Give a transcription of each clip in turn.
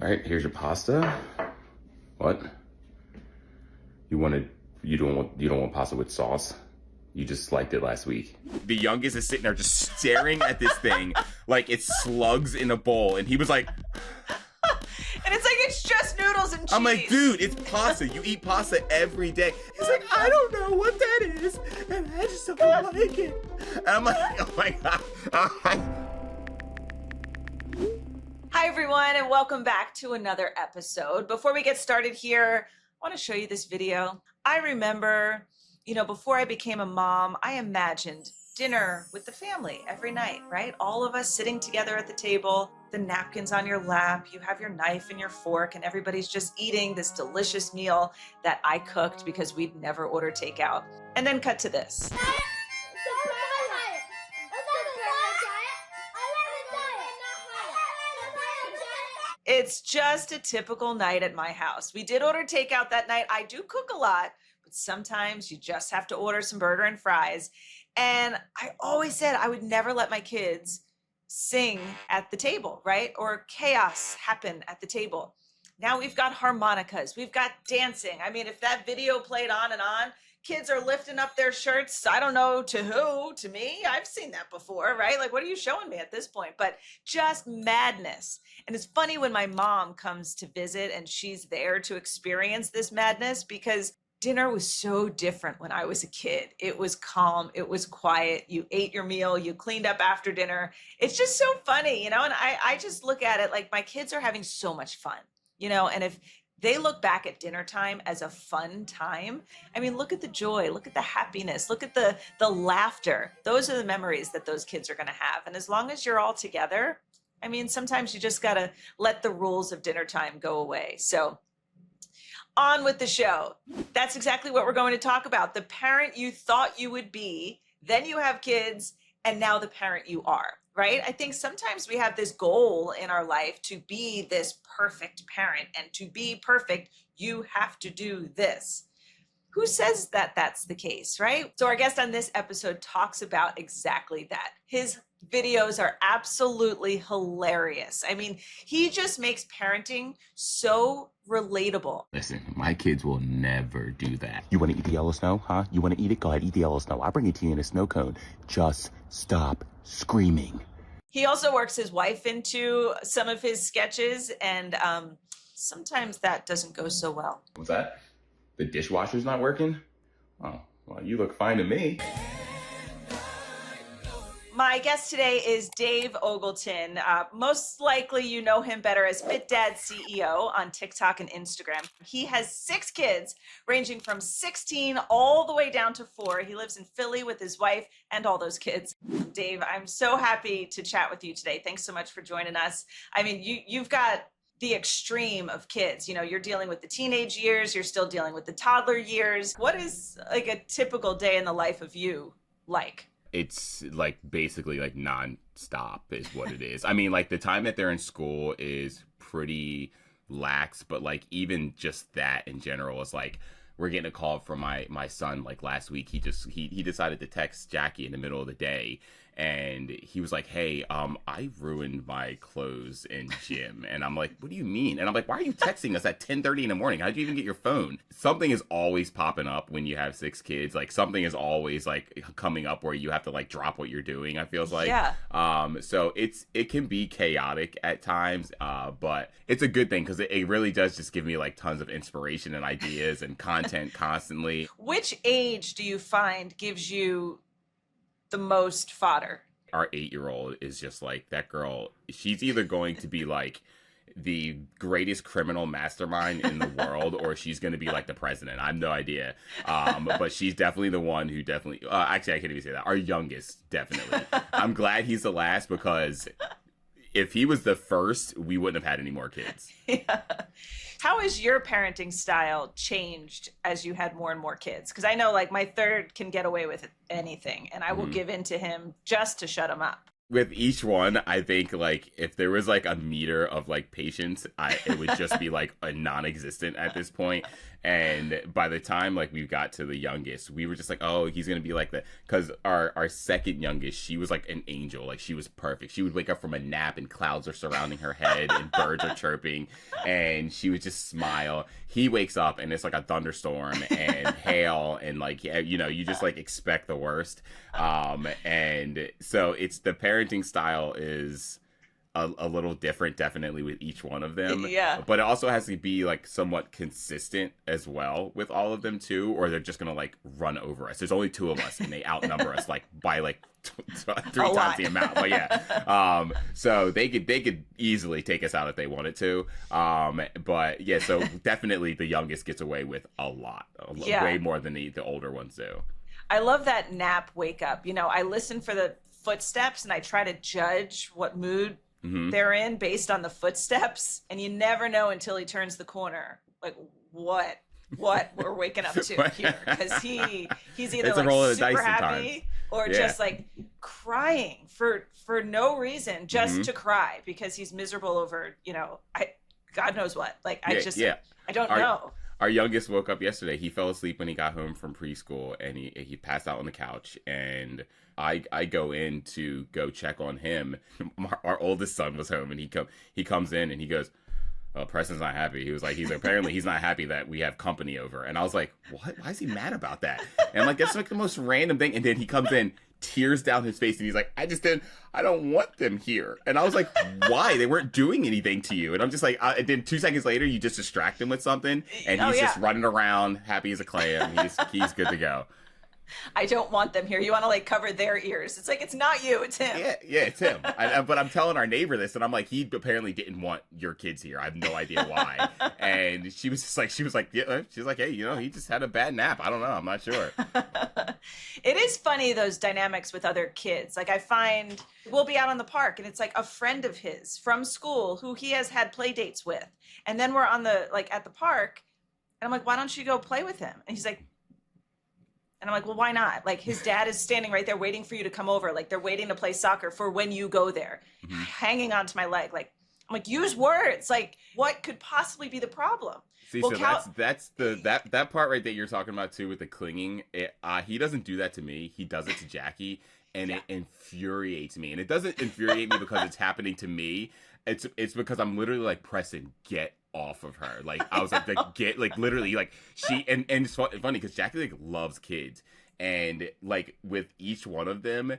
All right, here's your pasta. What? You don't want pasta with sauce? You just liked it last week. The youngest is sitting there just staring at this thing like it's slugs in a bowl, and he was like, and it's like, it's just noodles and cheese. I'm like, dude, it's pasta. You eat pasta every day. He's like, I don't know what that is, and I just don't like it. And I'm like, oh my God. Hi, everyone, and welcome back to another episode. Before we get started here, I want to show you this video. I remember, before I became a mom, I imagined dinner with the family every night, right? All of us sitting together at the table, the napkins on your lap, you have your knife and your fork, and everybody's just eating this delicious meal that I cooked because we'd never order takeout. And then cut to this. It's just a typical night at my house. We did order takeout that night. I do cook a lot, but sometimes you just have to order some burger and fries. And I always said I would never let my kids sing at the table, right? Or chaos happen at the table. Now we've got harmonicas, we've got dancing. I mean, if that video played on and on, kids are lifting up their shirts. I don't know to who, to me. I've seen that before, right? Like, what are you showing me at this point? But just madness. And it's funny when my mom comes to visit and she's there to experience this madness, because dinner was so different when I was a kid. It was calm, it was quiet. You ate your meal, you cleaned up after dinner. It's just so funny, and I just look at it like my kids are having so much fun, and if they look back at dinner time as a fun time, I mean, look at the joy, look at the happiness, look at the laughter. Those are the memories that those kids are gonna have. And as long as you're all together, I mean, sometimes you just gotta let the rules of dinner time go away. So on with the show. That's exactly what we're going to talk about. The parent you thought you would be, then you have kids, and now the parent you are, right? I think sometimes we have this goal in our life to be this perfect parent, and to be perfect, you have to do this. Who says that that's the case, right? So our guest on this episode talks about exactly that. His videos are absolutely hilarious. I mean, he just makes parenting so relatable. Listen, my kids will never do that. You want to eat the yellow snow, huh? You want to eat it? Go ahead, eat the yellow snow. I'll bring it to you in a snow cone. Just stop screaming. He also works his wife into some of his sketches, and sometimes that doesn't go so well. What's that? The dishwasher's not working? Oh, well, you look fine to me. My guest today is Dave Ogleton. Most likely you know him better as FitDadCEO on TikTok and Instagram. He has 6 kids ranging from 16 all the way down to 4. He lives in Philly with his wife and all those kids. Dave, I'm so happy to chat with you today. Thanks so much for joining us. I mean, you've got the extreme of kids. You're dealing with the teenage years, you're still dealing with the toddler years. What is like a typical day in the life of you like? It's like basically like non-stop is what it is. I mean, like the time that they're in school is pretty lax, but like even just that in general is like, we're getting a call from my son like last week. He decided to text Jackie in the middle of the day, and he was like, hey, I ruined my clothes in gym. And I'm like, what do you mean? And I'm like, why are you texting us at 10:30 in the morning? How'd you even get your phone? Something is always popping up when you have 6 kids. Like something is always like coming up where you have to like drop what you're doing, I feels like. Yeah. So it can be chaotic at times, but it's a good thing because it really does just give me like tons of inspiration and ideas and content constantly. Which age do you find gives you the most fodder? Our 8-year-old is just like, that girl, she's either going to be like the greatest criminal mastermind in the world, or she's going to be like the president. I have no idea. But she's definitely the one who definitely, actually I can't even say that. Our youngest, definitely. I'm glad he's the last, because if he was the first, we wouldn't have had any more kids. Yeah. How has your parenting style changed as you had more and more kids? Because I know like my third can get away with anything, and I will give in to him just to shut him up. with each one, I think like if there was like a meter of like patience, it would just be like a non-existent at this point. And by the time like we got to the youngest, we were just like, oh, he's gonna be like the because our second youngest, she was like an angel, like she was perfect. She would wake up from a nap and clouds are surrounding her head and birds are chirping, and she would just smile. He wakes up and it's like a thunderstorm and hail and like you know you just like expect the worst. And so it's the parenting style is a little different definitely with each one of them, Yeah. but it also has to be like somewhat consistent as well with all of them too, or they're just gonna like run over us. There's only two of us and they outnumber us like by like three times the amount, but yeah. So they could easily take us out if they wanted to, but yeah, so definitely the youngest gets away with a lot, way more than the older ones do. I love that nap wake up. You know, I listen for the footsteps and I try to judge what mood they're in based on the footsteps, and you never know until he turns the corner like what we're waking up to here, because he's either like super happy or just like crying for no reason, just to cry because he's miserable over, you know, God knows what. Like I don't know. Our youngest woke up yesterday. He fell asleep when he got home from preschool, and he passed out on the couch. And I go in to go check on him. Our oldest son was home, and he comes in and he goes, "Oh, Preston's not happy." He's like apparently he's not happy that we have company over. And I was like, "What? Why is he mad about that?" And like that's like the most random thing. And then he comes in, tears down his face, and he's like, I don't want them here. And I was like, why? They weren't doing anything to you. And I'm just like, and then 2 seconds later, you just distract him with something, and he's just running around, happy as a clam. He's good to go. I don't want them here. You want to like cover their ears. It's like, it's not you, it's him. Yeah, it's him. But I'm telling our neighbor this, and I'm like, he apparently didn't want your kids here. I have no idea why. And she was like, hey, you know, he just had a bad nap. I don't know. I'm not sure. It is funny, those dynamics with other kids. Like I find we'll be out on the park and it's like a friend of his from school who he has had play dates with. And then we're on the, like at the park, and I'm like, why don't you go play with him? And he's like, and I'm like, well, why not? Like his dad is standing right there waiting for you to come over. Like they're waiting to play soccer for when you go there, hanging onto my leg. Like, I'm like, use words. Like what could possibly be the problem? See, well, so that's that part right that you're talking about too with the clinging. He doesn't do that to me. He does it to Jackie, and it infuriates me. And it doesn't infuriate me because it's happening to me. It's because I'm literally like, Preston, get off of her. Like I was like get like literally like she and it's funny because Jackie like loves kids, and like with each one of them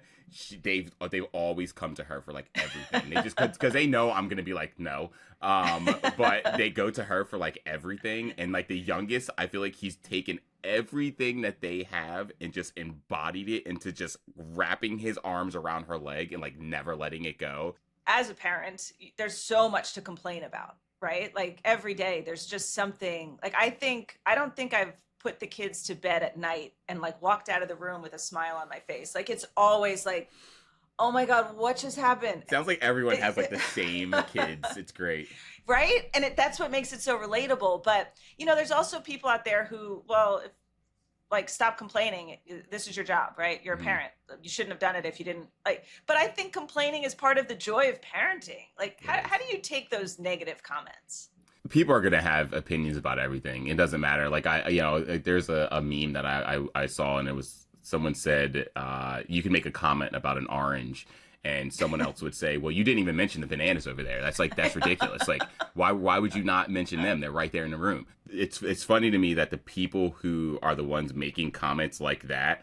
they've always come to her for like everything. They just because they know I'm gonna be like no, but they go to her for like everything. And like the youngest, I feel like he's taken everything that they have and just embodied it into just wrapping his arms around her leg and like never letting it go. As a parent, there's so much to complain about, right? Like every day there's just something. Like I don't think I've put the kids to bed at night and like walked out of the room with a smile on my face. Like it's always like, oh my God, what just happened? Sounds like everyone has like the same kids. It's great. Right? And that's what makes it so relatable. But, you know, there's also people out there who, well, like, stop complaining. This is your job, right? You're a parent. You shouldn't have done it if you didn't like. But I think complaining is part of the joy of parenting. Like, how do you take those negative comments? People are gonna have opinions about everything. It doesn't matter. Like there's a meme that I saw, and it was someone said you can make a comment about an orange, and someone else would say, well, you didn't even mention the bananas over there. That's ridiculous. Like why would you not mention them? They're right there in the room. It's funny to me that the people who are the ones making comments like that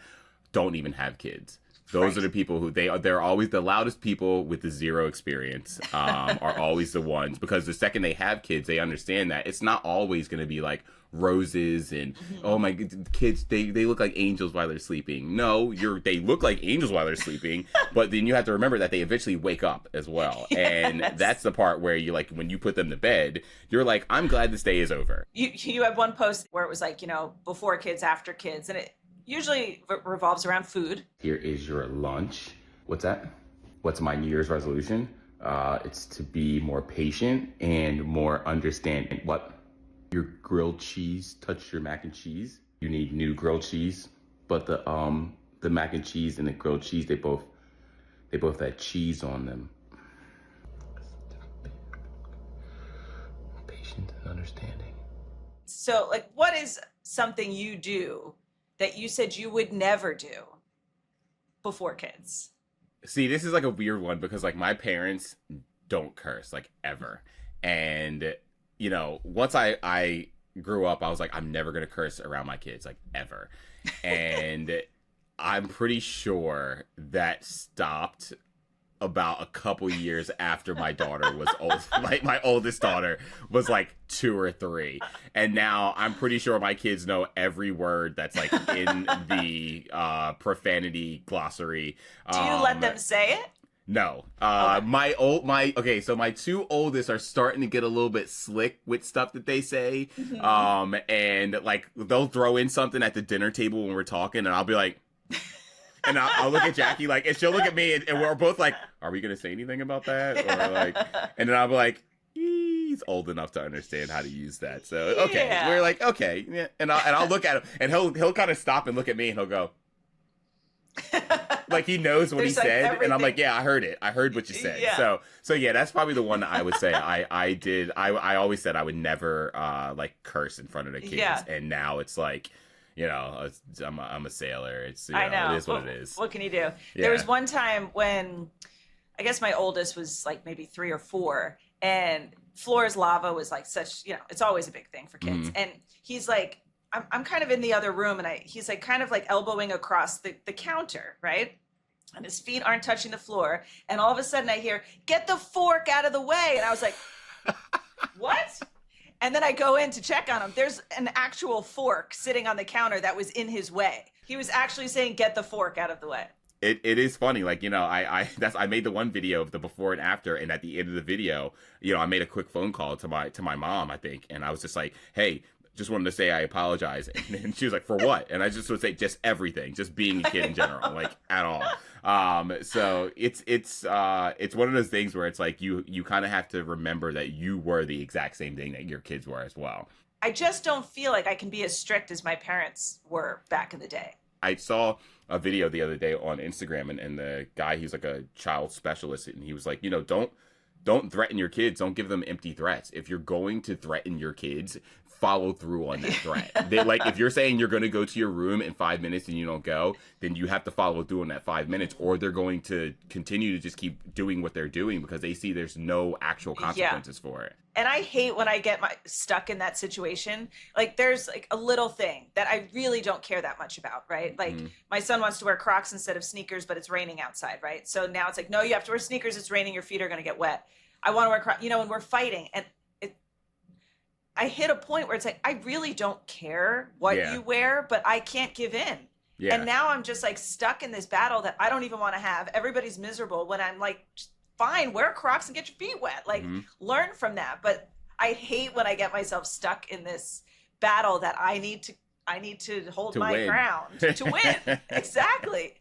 don't even have kids. Those are the people who they're always the loudest people with the zero experience, are always the ones, because the second they have kids, they understand that it's not always going to be like roses and oh my kids, they look like angels while they're sleeping. No, they look like angels while they're sleeping, but then you have to remember that they eventually wake up as well. And that's the part where you like when you put them to bed, you're like, I'm glad this day is over. You had one post where it was like, you know, before kids, after kids, and it usually revolves around food. Here is your lunch. What's that? What's my New Year's resolution? It's to be more patient and more understanding. What? Your grilled cheese touched your mac and cheese. You need new grilled cheese, but the mac and cheese and the grilled cheese, they both They both had cheese on them. Patient and understanding. So, like, what is something you do that you said you would never do before kids? See, this is like a weird one because like my parents don't curse like ever. And you know, once I grew up, I was like, I'm never gonna curse around my kids, like ever. And I'm pretty sure that stopped about a couple years after my daughter was old. Like my oldest daughter was like 2 or 3, and now I'm pretty sure my kids know every word that's like in the profanity glossary. Do you let them say it? No. Okay. So my 2 oldest are starting to get a little bit slick with stuff that they say. And like they'll throw in something at the dinner table when we're talking, and I'll be like, and I'll look at Jackie like, and she'll look at me, and we're both like, are we gonna say anything about that? Or like, and then I'll be like, he's old enough to understand how to use that. So okay, we're like, okay, yeah. And I'll look at him, and he'll kind of stop and look at me, and he'll go, like he knows what he said, everything. And I'm like, yeah, I heard it. I heard what you said. Yeah. So yeah, that's probably the one that I would say I always said I would never like curse in front of the kids, and now it's like, you know, I'm a sailor. It's, you know, it is what it is. What can you do? Yeah. There was one time when I guess my oldest was like maybe 3 or 4, and floor's lava was like such, you know, it's always a big thing for kids. And he's like, I'm kind of in the other room, and he's like kind of like elbowing across the counter, right? And his feet aren't touching the floor. And all of a sudden I hear, get the fork out of the way. And I was like, what? And then I go in to check on him. There's an actual fork sitting on the counter that was in his way. He was actually saying, get the fork out of the way. It is funny, like, you know, I made the one video of the before and after, and at the end of the video, you know, I made a quick phone call to my mom, I think, and I was just like, hey, just wanted to say I apologize. And she was like, for what? And I just would say just everything, just being a kid in general, like at all. So it's one of those things where it's like you kind of have to remember that you were the exact same thing that your kids were as well. I just don't feel like I can be as strict as my parents were back in the day. I saw a video the other day on Instagram, and the guy, he's like a child specialist, and he was like, you know, don't threaten your kids. Don't give them empty threats. If you're going to threaten your kids, follow through on that threat. Like, if you're saying you're going to go to your room in 5 minutes and you don't go, then you have to follow through on that 5 minutes, or they're going to continue to just keep doing what they're doing because they see there's no actual consequences for it. And I hate when I get stuck in that situation. Like, there's like a little thing that I really don't care that much about, right? Like, my son wants to wear Crocs instead of sneakers, but it's raining outside, right? So now it's like, no, you have to wear sneakers. It's raining. Your feet are going to get wet. I want to wear Crocs, you know, and we're fighting. And I hit a point where it's like, I really don't care what you wear, but I can't give in. Yeah. And now I'm just like stuck in this battle that I don't even want to have. Everybody's miserable when I'm like, fine, wear Crocs and get your feet wet. Like, learn from that. But I hate when I get myself stuck in this battle that I need to hold my ground to win. Exactly.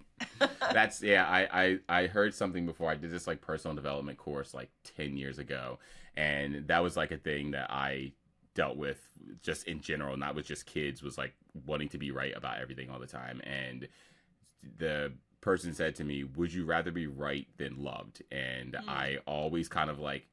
That's, I heard something before. I did this like personal development course like 10 years ago. And that was like a thing that I dealt with just in general, not with just kids, was like wanting to be right about everything all the time. And the person said to me, would you rather be right than loved? And I always kind of like,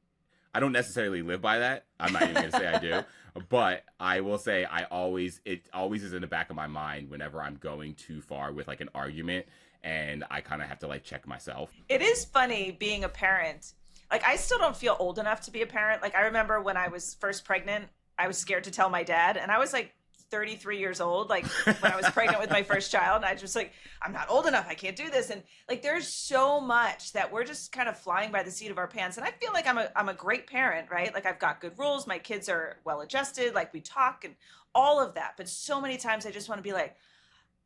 I don't necessarily live by that. I'm not even gonna say I do, but I will say it always is in the back of my mind whenever I'm going too far with like an argument, and I kind of have to like check myself. It is funny being a parent. Like, I still don't feel old enough to be a parent. Like, I remember when I was first pregnant, I was scared to tell my dad, and I was like 33 years old, like when I was pregnant with my first child. And I just like, I'm not old enough. I can't do this. And like, there's so much that we're just kind of flying by the seat of our pants. And I feel like I'm a great parent, right? Like, I've got good rules. My kids are well adjusted. Like, we talk and all of that. But so many times I just want to be like,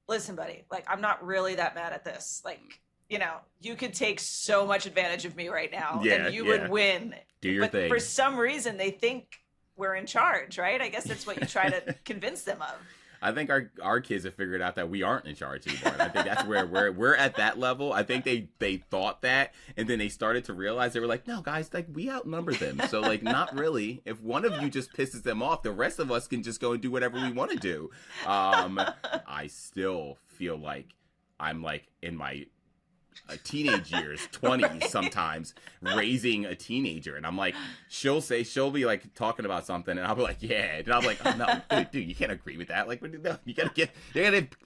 listen, buddy, like, I'm not really that mad at this. Like, you know, you could take so much advantage of me right now, and you would win. Do your thing. For some reason, they think we're in charge, right? I guess that's what you try to convince them of. I think our kids have figured out that we aren't in charge anymore. And I think that's where we're at that level. I think they thought that, and then they started to realize, they were like, no, guys, like, we outnumber them. So like, not really. If one of you just pisses them off, the rest of us can just go and do whatever we want to do. I still feel like I'm like in my teenage years, 20s sometimes, raising a teenager. And I'm like, she'll be like talking about something, and I'll be like, yeah. And I'm like, oh, no, dude, you can't agree with that. Like, no, you gotta get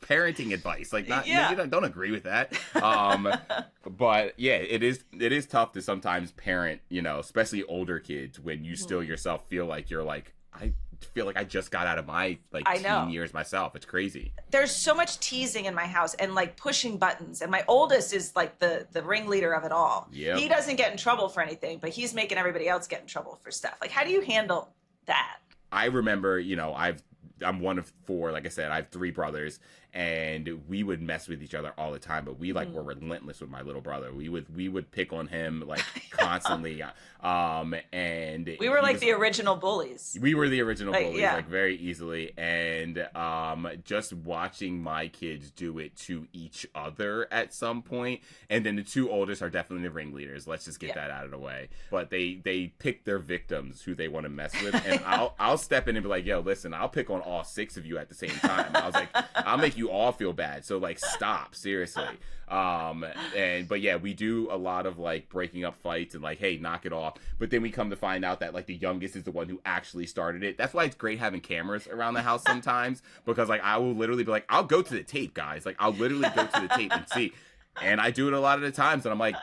parenting advice. Like, not, Yeah. you don't agree with that. But yeah, it is tough to sometimes parent, especially older kids, when you still yourself feel like you're like, I feel like I just got out of my teen years myself. It's crazy. There's so much teasing in my house and like pushing buttons. And my oldest is like the ringleader of it all. Yep. He doesn't get in trouble for anything, but he's making everybody else get in trouble for stuff. Like, how do you handle that? I remember, I'm one of four. Like I said, I have three brothers, and we would mess with each other all the time. But we were relentless with my little brother. We would pick on him like constantly. And we were like the original bullies. We were the original bullies, yeah. like very easily. And just watching my kids do it to each other at some point. And then the two oldest are definitely the ringleaders. Let's just get that out of the way. But they pick their victims who they want to mess with, and I'll step in and be like, yo, listen, I'll pick on all six of you at the same time. I was like, I'll make you all feel bad. So like, stop, seriously. But yeah, we do a lot of like breaking up fights and like, hey, knock it off. But then we come to find out that like the youngest is the one who actually started it. That's why it's great having cameras around the house sometimes, because like I will literally be like, I'll go to the tape, guys. Like, I'll literally go to the tape and see. And I do it a lot of the times, and I'm like,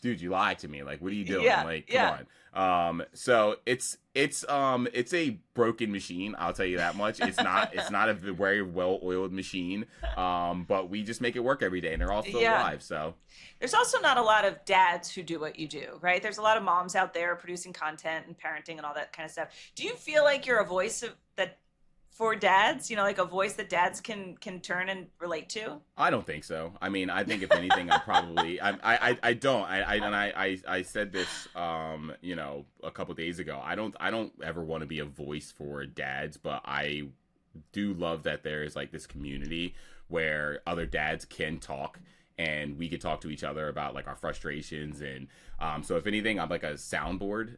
dude, you lied to me. Like, what are you doing? Yeah, like, come on. So it's a broken machine. I'll tell you that much. It's not a very well-oiled machine. But we just make it work every day, and they're all still alive. So there's also not a lot of dads who do what you do, right? There's a lot of moms out there producing content and parenting and all that kind of stuff. Do you feel like you're a voice for dads, like a voice that dads can turn and relate to? I don't think so. I mean, I think if anything, I'm probably, I don't. I said this, a couple days ago. I don't ever want to be a voice for dads, but I do love that there's like this community where other dads can talk, and we could talk to each other about like our frustrations. And so if anything, I'm like a soundboard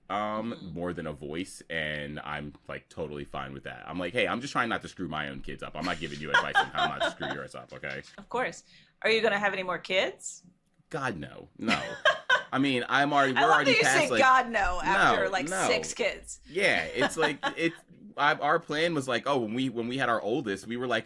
more than a voice, and I'm like totally fine with that. I'm like, hey, I'm just trying not to screw my own kids up. I'm not giving you advice on how not to screw yours up, okay? Of course. Are you going to have any more kids? God, no. I mean, we're already past, say God no after 6 kids. Yeah, it's like our plan was like, when we had our oldest, we were like,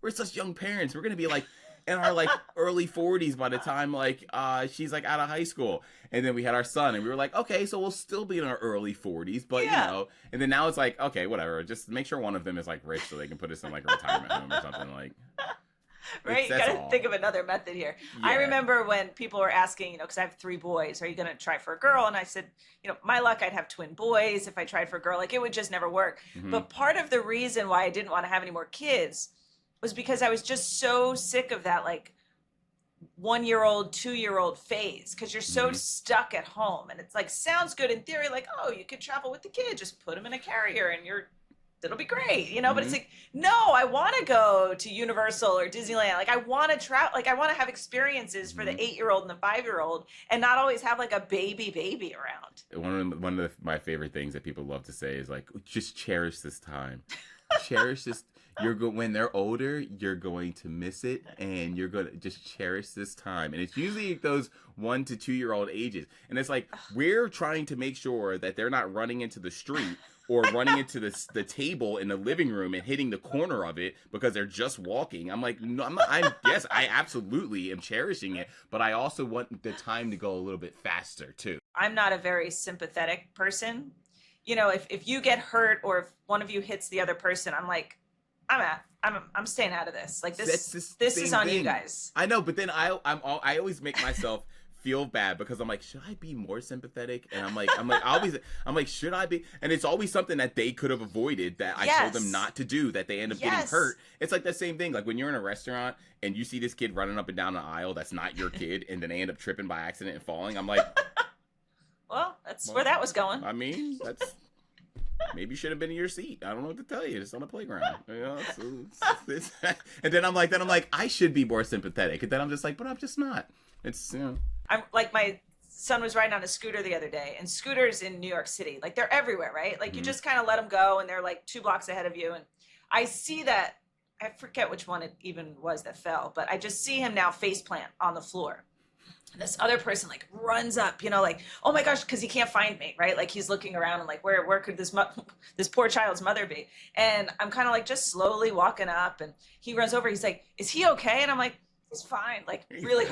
we're such young parents. We're gonna be like in our like early 40s by the time like she's like out of high school. And then we had our son, and we were like, okay, so we'll still be in our early 40s, but and then now it's like, okay, whatever, just make sure one of them is like rich so they can put us in like a retirement home or something. Like, right, you gotta think of another method here. I remember when people were asking, because I have 3 boys, are you gonna try for a girl? And I said, my luck, I'd have twin boys. If I tried for a girl, like, it would just never work. But part of the reason why I didn't want to have any more kids was because I was just so sick of that like 1-year-old, 2-year-old phase, because you're so stuck at home. And it's like, sounds good in theory, like, oh, you could travel with the kid, just put them in a carrier and it'll be great, but it's like, no, I want to go to Universal or Disneyland. Like, I want to travel, like, I want to have experiences for the 8-year-old and the 5-year-old, and not always have like a baby around. One of my favorite things that people love to say is like, just cherish this time. Cherish this. When they're older, you're going to miss it, and you're going to just cherish this time. And it's usually those 1 to 2-year-old ages. And it's like, we're trying to make sure that they're not running into the street or running into the table in the living room and hitting the corner of it because they're just walking. I'm like, no, yes, I absolutely am cherishing it, but I also want the time to go a little bit faster too. I'm not a very sympathetic person. If you get hurt or if one of you hits the other person, I'm like, I'm staying out of this. Like, this is on you guys. I know, but then I always make myself feel bad because I'm like, should I be more sympathetic? And I'm like, should I be? And it's always something that they could have avoided that I told them not to do, that they end up getting hurt. It's like the same thing. Like when you're in a restaurant and you see this kid running up and down the aisle that's not your kid, and then they end up tripping by accident and falling. I'm like, well, where that was going. I mean, maybe you should have been in your seat. I don't know what to tell you. It's on the playground. And then I'm like, I should be more sympathetic. And then I'm just like, but I'm just not. It's, I'm like, my son was riding on a scooter the other day, and scooters in New York City, like, they're everywhere, right? Like, you just kind of let them go, and they're like 2 blocks ahead of you. And I see that, I forget which one it even was that fell, but I just see him now face plant on the floor. This other person like runs up, like, oh my gosh, because he can't find me, right? Like he's looking around and like, where could this poor child's mother be? And I'm kind of like just slowly walking up, and he runs over. He's like, is he okay? And I'm like, he's fine. Like really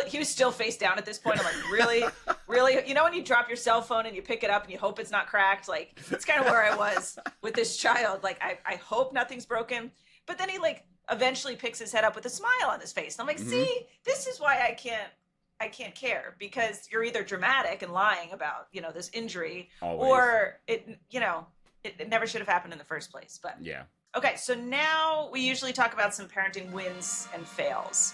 he was still face down at this point. I'm like, really, really, when you drop your cell phone and you pick it up and you hope it's not cracked, like it's kind of where I was with this child. Like I hope nothing's broken. But then he like eventually picks his head up with a smile on his face. And I'm like, see, this is why I can't care, because you're either dramatic and lying about, this injury, always, or it never should have happened in the first place. But yeah. Okay, so now we usually talk about some parenting wins and fails.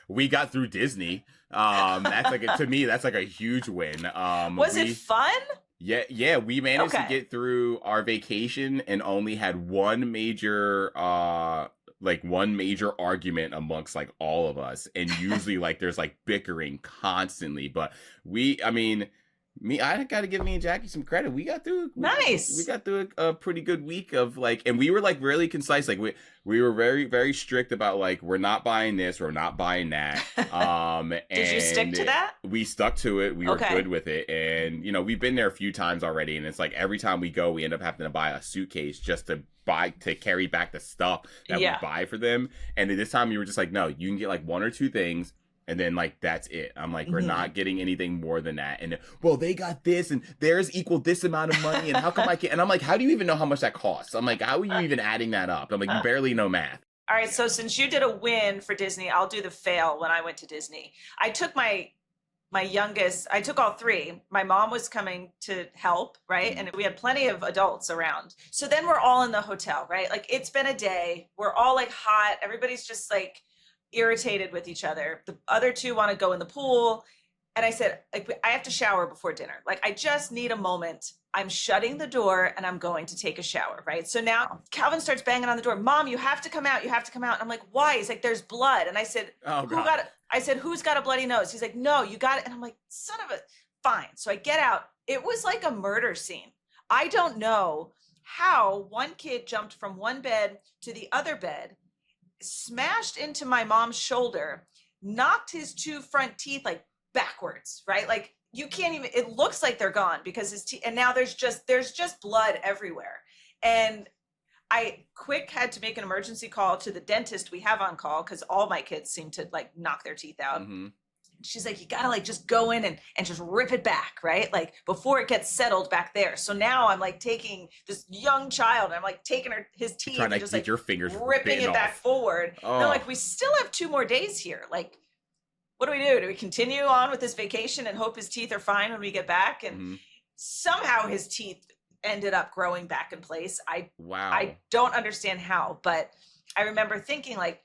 We got through Disney. That's like to me, that's like a huge win. Was it fun? Yeah, we managed to get through our vacation and only had one major argument amongst like all of us, and usually like there's like bickering constantly, but I gotta give me and Jackie some credit. We got through a pretty good week of like, and we were like really concise. Like we were very, very strict about like, we're not buying this, we're not buying that. Did you stick to that? We stuck to it. We were good with it. And we've been there a few times already, and it's like every time we go, we end up having to buy a suitcase just to carry back the stuff that we buy for them. And then this time we were just like, no, you can get like one or two things, and then like that's it. I'm like, we're not getting anything more than that. And well, they got this, and theirs equal this amount of money, and how come I can't? And I'm like, how do you even know how much that costs? I'm like, how are you even adding that up? I'm like, you barely know math. All right, so since you did a win for Disney, I'll do the fail. When I went to Disney, I took my youngest, I took all three. My mom was coming to help, right? And we had plenty of adults around. So then we're all in the hotel, right? Like it's been a day. We're all like hot. Everybody's just like irritated with each other. The other two want to go in the pool. And I said, like, I have to shower before dinner. Like, I just need a moment. I'm shutting the door and I'm going to take a shower, right? So now Calvin starts banging on the door. Mom, you have to come out. You have to come out. And I'm like, why? He's like, there's blood. And I said, who's got a bloody nose? He's like, no, you got it. And I'm like, son of a, fine. So I get out. It was like a murder scene. I don't know how one kid jumped from one bed to the other bed, smashed into my mom's shoulder, knocked his two front teeth like backwards, right? Like you can't even, it looks like they're gone because his teeth, and now there's just blood everywhere. And I had to make an emergency call to the dentist we have on call, because all my kids seem to like knock their teeth out. She's like, you gotta like just go in and just rip it back, right? Like before it gets settled back there. So now I'm like taking this young child and I'm like taking his teeth and just like your fingers ripping it back forward. And they're like, we still have 2 more days here. Like, what do we do? Do we continue on with this vacation and hope his teeth are fine when we get back? And somehow his teeth ended up growing back in place. I don't understand how, but I remember thinking like,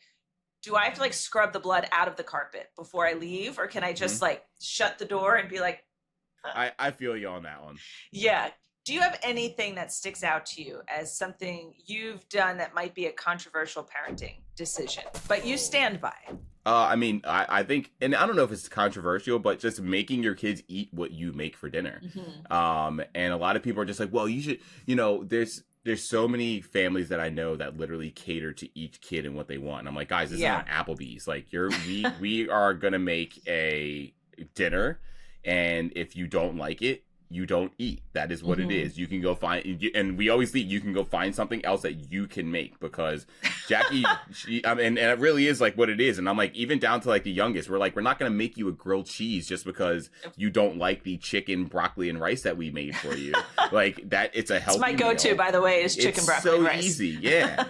do I have to like scrub the blood out of the carpet before I leave? Or can I just like shut the door and be like, I feel you on that one. Yeah. Do you have anything that sticks out to you as something you've done that might be a controversial parenting decision, but you stand by? I think, and I don't know if it's controversial, but just making your kids eat what you make for dinner. And a lot of people are just like, well, you should, there's so many families that I know that literally cater to each kid and what they want. And I'm like, guys, this is not Applebee's. Like we are going to make a dinner. And if you don't like it, you don't eat. That is what it is. You can go find, and we always think you can go find something else that you can make, because Jackie, and it really is like what it is. And I'm like, even down to like the youngest, we're like, we're not going to make you a grilled cheese just because you don't like the chicken, broccoli, and rice that we made for you. Like that, it's a healthy It's my go-to, by the way, is chicken, broccoli, and rice. It's so easy, yeah.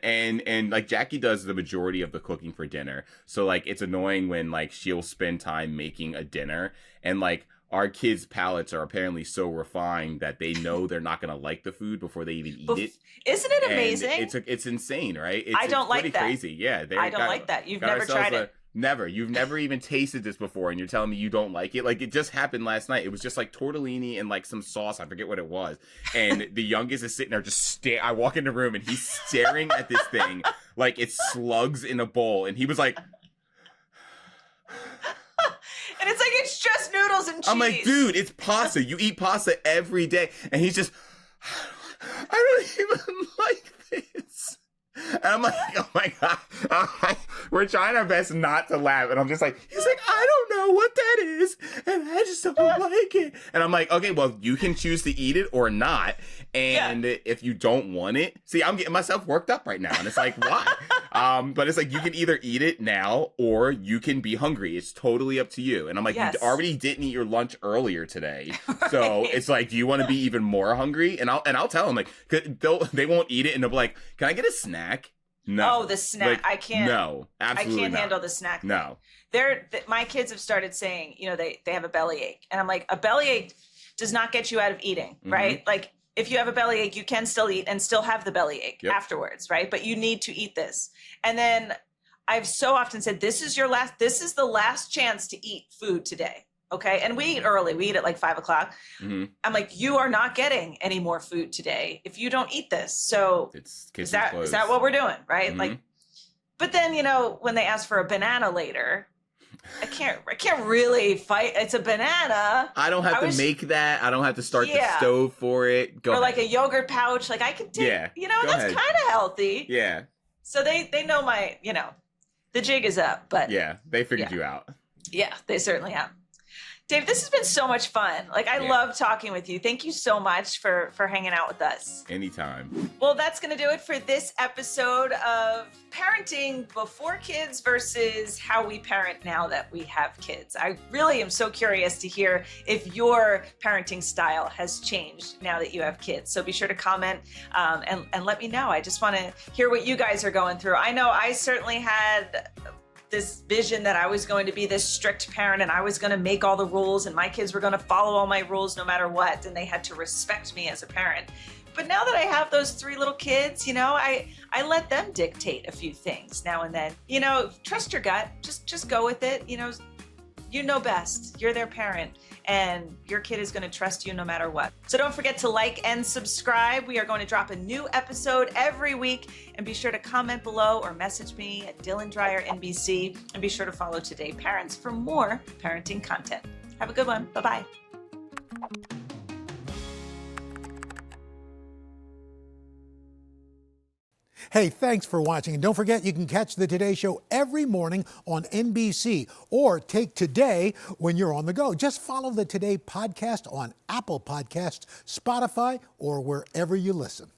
And like Jackie does the majority of the cooking for dinner. So like, it's annoying when like she'll spend time making a dinner, and like, our kids' palates are apparently so refined that they know they're not going to like the food before they even eat it. Isn't it amazing? It's insane, right? I don't like that. Crazy, yeah. I don't like that. You've never tried it. Never. You've never even tasted this before, and you're telling me you don't like it? Like, it just happened last night. It was just like tortellini and like some sauce. I forget what it was. And the youngest is sitting there just I walk in the room, and he's staring at this thing like it's slugs in a bowl. And he was like... And it's like, it's just noodles and cheese. I'm like, dude, it's pasta. You eat pasta every day. And he's just, I don't even like this. And I'm like, oh my God. We're trying our best not to laugh. And I'm just like, he's like, I don't know what that is, and I just don't like it. And I'm like, okay, well, you can choose to eat it or not. And if you don't want it, see, I'm getting myself worked up right now. And it's like, why? But it's like, you can either eat it now or you can be hungry. It's totally up to you. And I'm like, you already didn't eat your lunch earlier today. Right. So it's like, do you want to be even more hungry? And I'll tell them, like, they won't eat it and they'll be like, can I get a snack? No. Oh, the snack. I can't. No, absolutely I can't handle the snack. No. My kids have started saying, they have a bellyache. And I'm like, a bellyache does not get you out of eating, right? Like, if you have a bellyache, you can still eat and still have the bellyache afterwards, right? But you need to eat this. And then I've so often said, this is the last chance to eat food today. Okay. And we eat early. We eat at like 5 o'clock. I'm like, you are not getting any more food today if you don't eat this. So is that what we're doing? Right. Like, but then, when they ask for a banana later, I can't really fight. It's a banana. I don't have to make that. I don't have to start the stove for it. Go ahead. Like a yogurt pouch. Like I could take, that's kind of healthy. Yeah. So they know the jig is up, but yeah, they figured you out. Yeah, they certainly have. Dave, this has been so much fun. Like, I love talking with you. Thank you so much for hanging out with us. Anytime. Well, that's going to do it for this episode of parenting before kids versus how we parent now that we have kids. I really am so curious to hear if your parenting style has changed now that you have kids. So be sure to comment and let me know. I just want to hear what you guys are going through. I know I certainly had this vision that I was going to be this strict parent and I was going to make all the rules and my kids were going to follow all my rules no matter what, and they had to respect me as a parent. But now that I have those 3 little kids, I let them dictate a few things now and then. Trust your gut. Just go with it. You know best. You're their parent, and your kid is going to trust you no matter what. So don't forget to like and subscribe. We are going to drop a new episode every week, and be sure to comment below or message me at Dylan Dreyer NBC, and be sure to follow Today Parents for more parenting content. Have a good one. Bye-bye. Hey, thanks for watching. And don't forget, you can catch the Today Show every morning on NBC or take Today when you're on the go. Just follow the Today podcast on Apple Podcasts, Spotify, or wherever you listen.